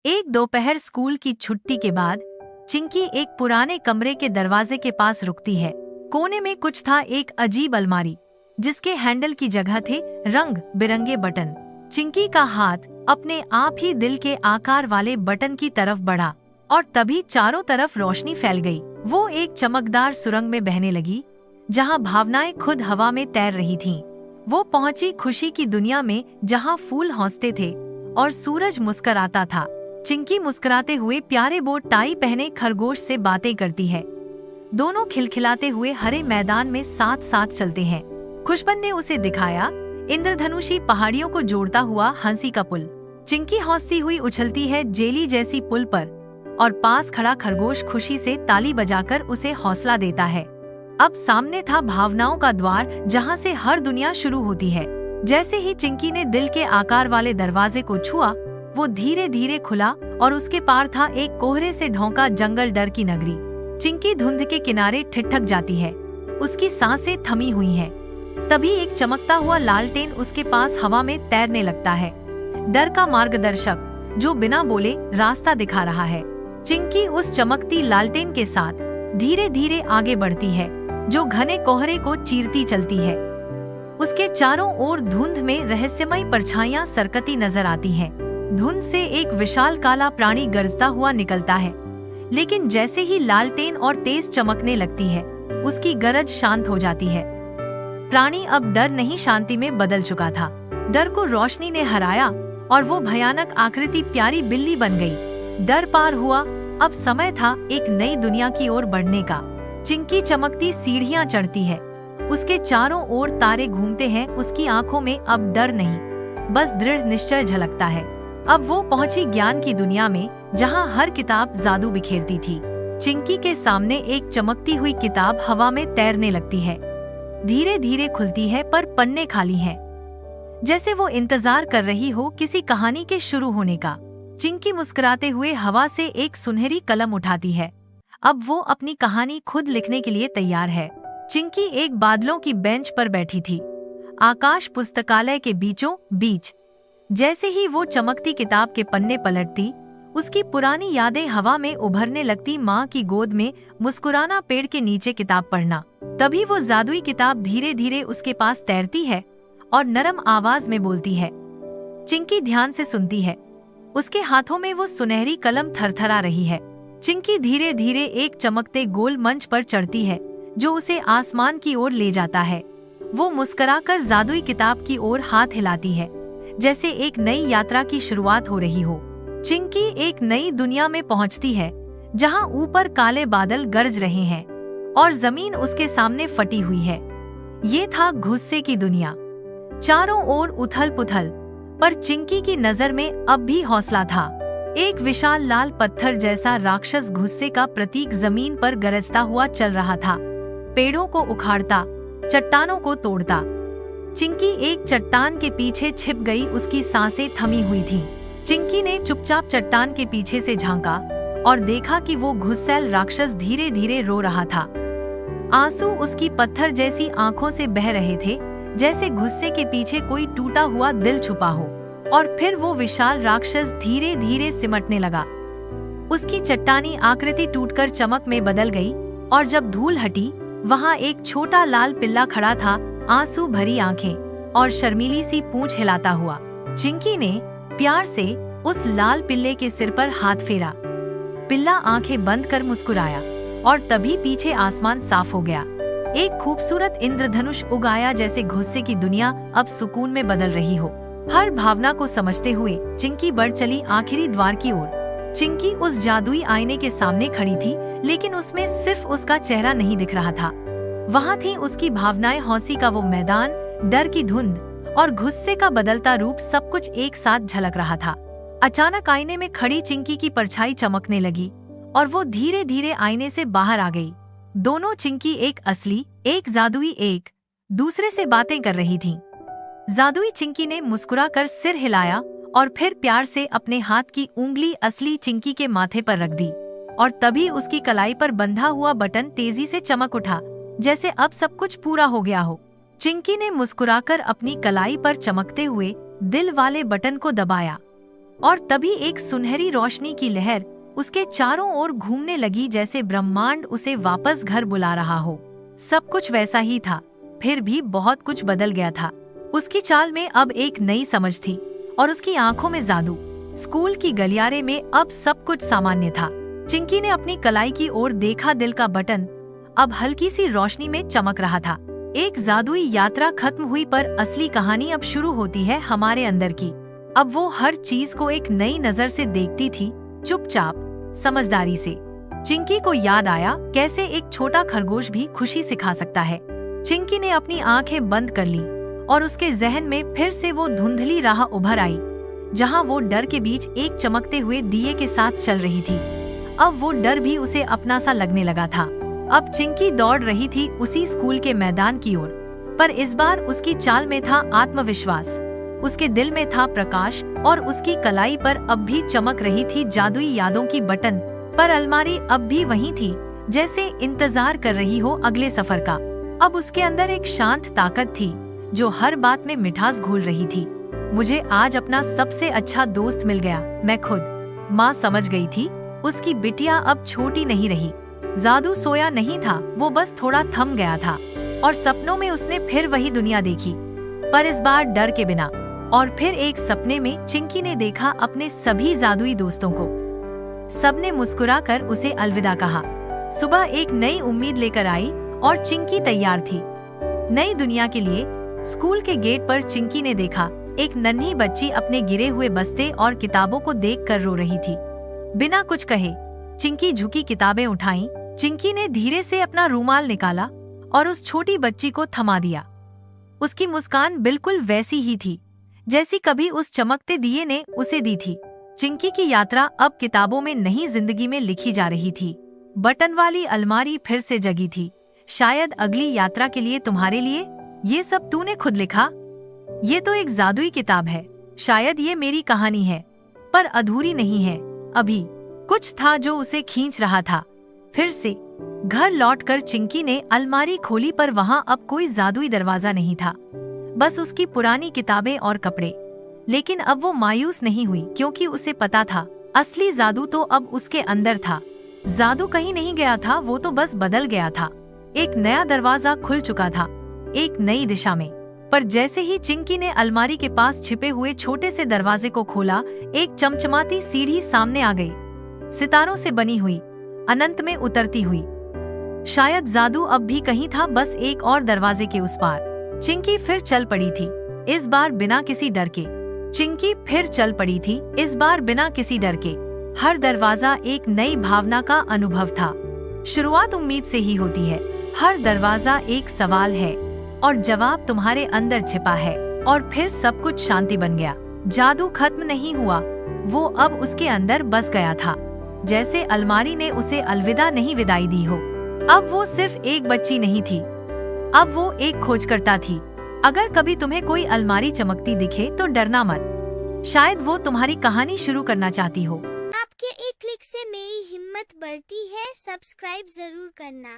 एक दोपहर स्कूल की छुट्टी के बाद चिंकी एक पुराने कमरे के दरवाजे के पास रुकती है। कोने में कुछ था, एक अजीब अलमारी जिसके हैंडल की जगह थे रंग बिरंगे बटन। चिंकी का हाथ अपने आप ही दिल के आकार वाले बटन की तरफ बढ़ा और तभी चारों तरफ रोशनी फैल गई। वो एक चमकदार सुरंग में बहने लगी जहां भावनाएं खुद हवा में तैर रही थीं। वो पहुंची खुशी की दुनिया में जहां फूल हौसते थे और सूरज मुस्कुराता था। चिंकी मुस्कुराते हुए प्यारे बोट टाई पहने खरगोश से बातें करती है। दोनों खिलखिलाते हुए हरे मैदान में साथ साथ चलते हैं। खुशबन ने उसे दिखाया इंद्रधनुषी पहाड़ियों को जोड़ता हुआ हंसी का पुल। चिंकी हौसती हुई उछलती है जेली जैसी पुल पर और पास खड़ा खरगोश खुशी से ताली बजाकर उसे हौसला देता है। अब सामने था भावनाओं का द्वार जहां से हर दुनिया शुरू होती है। जैसे ही चिंकी ने दिल के आकार वाले दरवाजे को छुआ, वो धीरे धीरे खुला और उसके पार था एक कोहरे से ढौंका जंगल, डर की नगरी। चिंकी धुंध के किनारे ठिठक जाती है, उसकी सांसें थमी हुई हैं। तभी एक चमकता हुआ लालटेन उसके पास हवा में तैरने लगता है, डर का मार्गदर्शक जो बिना बोले रास्ता दिखा रहा है। चिंकी उस चमकती लालटेन के साथ धीरे धीरे आगे बढ़ती है, जो घने कोहरे को चीरती चलती है। उसके चारों ओर धुंध में रहस्यमयी परछाइयां सरकती नजर आती हैं। धुंध से एक विशाल काला प्राणी गरजता हुआ निकलता है, लेकिन जैसे ही लालटेन और तेज चमकने लगती है, उसकी गरज शांत हो जाती है। प्राणी अब डर नहीं, शांति में बदल चुका था। डर को रोशनी ने हराया और वो भयानक आकृति प्यारी बिल्ली बन गई। डर पार हुआ, अब समय था एक नई दुनिया की ओर बढ़ने का। चिंकी चमकती सीढ़ियां चढ़ती है, उसके चारों ओर तारे घूमते हैं। उसकी आंखों में अब डर नहीं, बस दृढ़ निश्चय झलकता है। अब वो पहुंची ज्ञान की दुनिया में, जहां हर किताब जादू बिखेरती थी। चिंकी के सामने एक चमकती हुई किताब हवा में तैरने लगती है, धीरे धीरे खुलती है पर पन्ने खाली हैं, जैसे वो इंतजार कर रही हो किसी कहानी के शुरू होने का। चिंकी मुस्कुराते हुए हवा से एक सुनहरी कलम उठाती है। अब वो अपनी कहानी खुद लिखने के लिए तैयार है। चिंकी एक बादलों की बेंच पर बैठी थी, आकाश पुस्तकालय के बीचों बीच। जैसे ही वो चमकती किताब के पन्ने पलटती, उसकी पुरानी यादें हवा में उभरने लगती। माँ की गोद में मुस्कुराना, पेड़ के नीचे किताब पढ़ना। तभी वो जादुई किताब धीरे धीरे उसके पास तैरती है और नरम आवाज में बोलती है। चिंकी ध्यान से सुनती है, उसके हाथों में वो सुनहरी कलम थरथरा रही है। चिंकी धीरे धीरे एक चमकते गोल मंच पर चढ़ती है, जो उसे आसमान की ओर ले जाता है। वो मुस्कुराकर जादुई किताब की ओर हाथ हिलाती है, जैसे एक नई यात्रा की शुरुआत हो रही हो। चिंकी एक नई दुनिया में पहुंचती है, जहां ऊपर काले बादल गरज रहे हैं और जमीन उसके सामने फटी हुई है। ये था गुस्से की दुनिया, चारों ओर उथल पुथल, पर चिंकी की नजर में अब भी हौसला था। एक विशाल लाल पत्थर जैसा राक्षस गुस्से का प्रतीक जमीन पर गरजता हुआ चल रहा था, पेड़ों को उखाड़ता, चट्टानों को तोड़ता। चिंकी एक चट्टान के पीछे छिप गई, उसकी सांसें थमी हुई थीं। चिंकी ने चुपचाप चट्टान के पीछे से झांका और देखा कि वो गुस्सैल राक्षस धीरे धीरे रो रहा था। आंसू उसकी पत्थर जैसी आंखों से बह रहे थे, जैसे गुस्से के पीछे कोई टूटा हुआ दिल छुपा हो। और फिर वो विशाल राक्षस धीरे धीरे सिमटने लगा। उसकी चट्टानी आकृति टूटकर चमक में बदल गई और जब धूल हटी, वहाँ एक छोटा लाल पिल्ला खड़ा था, आंसू भरी आंखें और शर्मीली सी पूंछ हिलाता हुआ। चिंकी ने प्यार से उस लाल पिल्ले के सिर पर हाथ फेरा। पिल्ला आंखें बंद कर मुस्कुराया और तभी पीछे आसमान साफ हो गया। एक खूबसूरत इंद्रधनुष उगाया, जैसे गुस्से की दुनिया अब सुकून में बदल रही हो। हर भावना को समझते हुए चिंकी बढ़ चली आखिरी द्वार की ओर। चिंकी उस जादुई आईने के सामने खड़ी थी, लेकिन उसमें सिर्फ उसका चेहरा नहीं दिख रहा था। वहाँ थी उसकी भावनाएं, हौसी का वो मैदान, डर की धुंध और गुस्से का बदलता रूप, सब कुछ एक साथ झलक रहा था। अचानक आईने में खड़ी चिंकी की परछाई चमकने लगी और वो धीरे धीरे आईने से बाहर आ गई। दोनों चिंकी, एक असली एक जादुई, एक दूसरे से बातें कर रही थीं। जादुई चिंकी ने मुस्कुराकर सिर हिलाया और फिर प्यार से अपने हाथ की उंगली असली चिंकी के माथे पर रख दी और तभी उसकी कलाई पर बंधा हुआ बटन तेजी से चमक उठा, जैसे अब सब कुछ पूरा हो गया हो। चिंकी ने मुस्कुराकर अपनी कलाई पर चमकते हुए दिल वाले बटन को दबाया। और तभी एक सुनहरी रोशनी की लहर उसके चारों ओर घूमने लगी, जैसे ब्रह्मांड उसे वापस घर बुला रहा हो। सब कुछ वैसा ही था, फिर भी बहुत कुछ बदल गया था। उसकी चाल में अब एक नई समझ थी और उसकी आंखों में जादू। स्कूल की गलियारे में अब सब कुछ सामान्य था। चिंकी ने अपनी कलाई की ओर देखा, दिल का बटन अब हल्की सी रोशनी में चमक रहा था। एक जादुई यात्रा खत्म हुई, पर असली कहानी अब शुरू होती है हमारे अंदर की। अब वो हर चीज को एक नई नजर से देखती थी, चुपचाप, समझदारी से। चिंकी को याद आया कैसे एक छोटा खरगोश भी खुशी सिखा सकता है। चिंकी ने अपनी आंखें बंद कर ली और उसके जहन में फिर से वो धुंधली राह उभर आई, जहां वो डर के बीच एक चमकते हुए दिए के साथ चल रही थी। अब वो डर भी उसे अपना सा लगने लगा था। अब चिंकी दौड़ रही थी उसी स्कूल के मैदान की ओर, पर इस बार उसकी चाल में था आत्मविश्वास, उसके दिल में था प्रकाश, और उसकी कलाई पर अब भी चमक रही थी जादुई यादों की बटन। पर अलमारी अब भी वही थी, जैसे इंतजार कर रही हो अगले सफर का। अब उसके अंदर एक शांत ताकत थी जो हर बात में मिठास घोल रही थी। मुझे आज अपना सबसे अच्छा दोस्त मिल गया, मैं खुद। माँ समझ गई थी, उसकी बिटिया अब छोटी नहीं रही। जादू सोया नहीं था, वो बस थोड़ा थम गया था, और सपनों में उसने फिर वही दुनिया देखी, पर इस बार डर के बिना। और फिर एक सपने में चिंकी ने देखा अपने सभी जादुई दोस्तों को। सबने मुस्कुराकर उसे अलविदा कहा। सुबह एक नई उम्मीद लेकर आई और चिंकी तैयार थी नई दुनिया के लिए। स्कूल के गेट पर चिंकी ने देखा एक नन्ही बच्ची अपने गिरे हुए बस्ते और किताबों को देखकर रो रही थी। बिना कुछ कहे चिंकी झुकी, किताबें उठाईं। चिंकी ने धीरे से अपना रूमाल निकाला और उस छोटी बच्ची को थमा दिया। उसकी मुस्कान बिल्कुल वैसी ही थी जैसी कभी उस चमकते दिए ने उसे दी थी। चिंकी की यात्रा अब किताबों में नहीं, जिंदगी में लिखी जा रही थी। बटन वाली अलमारी फिर से जगी थी। शायद अगली यात्रा के लिए, तुम्हारे लिए। ये सब तूने खुद लिखा? ये तो एक जादुई किताब है। शायद ये मेरी कहानी है, पर अधूरी नहीं है। अभी कुछ था जो उसे खींच रहा था। फिर से घर लौटकर चिंकी ने अलमारी खोली, पर वहां अब कोई जादुई दरवाजा नहीं था, बस उसकी पुरानी किताबें और कपड़े। लेकिन अब वो मायूस नहीं हुई, क्योंकि उसे पता था असली जादू तो अब उसके अंदर था। जादू कहीं नहीं गया था, वो तो बस बदल गया था। एक नया दरवाजा खुल चुका था, एक नई दिशा में। पर जैसे ही चिंकी ने अलमारी के पास छिपे हुए छोटे से दरवाजे को खोला, एक चमचमाती सीढ़ी सामने आ गई, सितारों से बनी हुई, अनंत में उतरती हुई। शायद जादू अब भी कहीं था, बस एक और दरवाजे के उस पार। चिंकी फिर चल पड़ी थी, इस बार बिना किसी डर के। चिंकी फिर चल पड़ी थी, इस बार बिना किसी डर के। हर दरवाजा एक नई भावना का अनुभव था। शुरुआत उम्मीद से ही होती है। हर दरवाजा एक सवाल है और जवाब तुम्हारे अंदर छिपा है। और फिर सब कुछ शांति बन गया। जादू खत्म नहीं हुआ, वो अब उसके अंदर बस गया था, जैसे अलमारी ने उसे अलविदा नहीं विदाई दी हो। अब वो सिर्फ एक बच्ची नहीं थी, अब वो एक खोजकर्ता थी। अगर कभी तुम्हें कोई अलमारी चमकती दिखे तो डरना मत, शायद वो तुम्हारी कहानी शुरू करना चाहती हो। आपके एक क्लिक से मेरी हिम्मत बढ़ती है। सब्सक्राइब जरूर करना।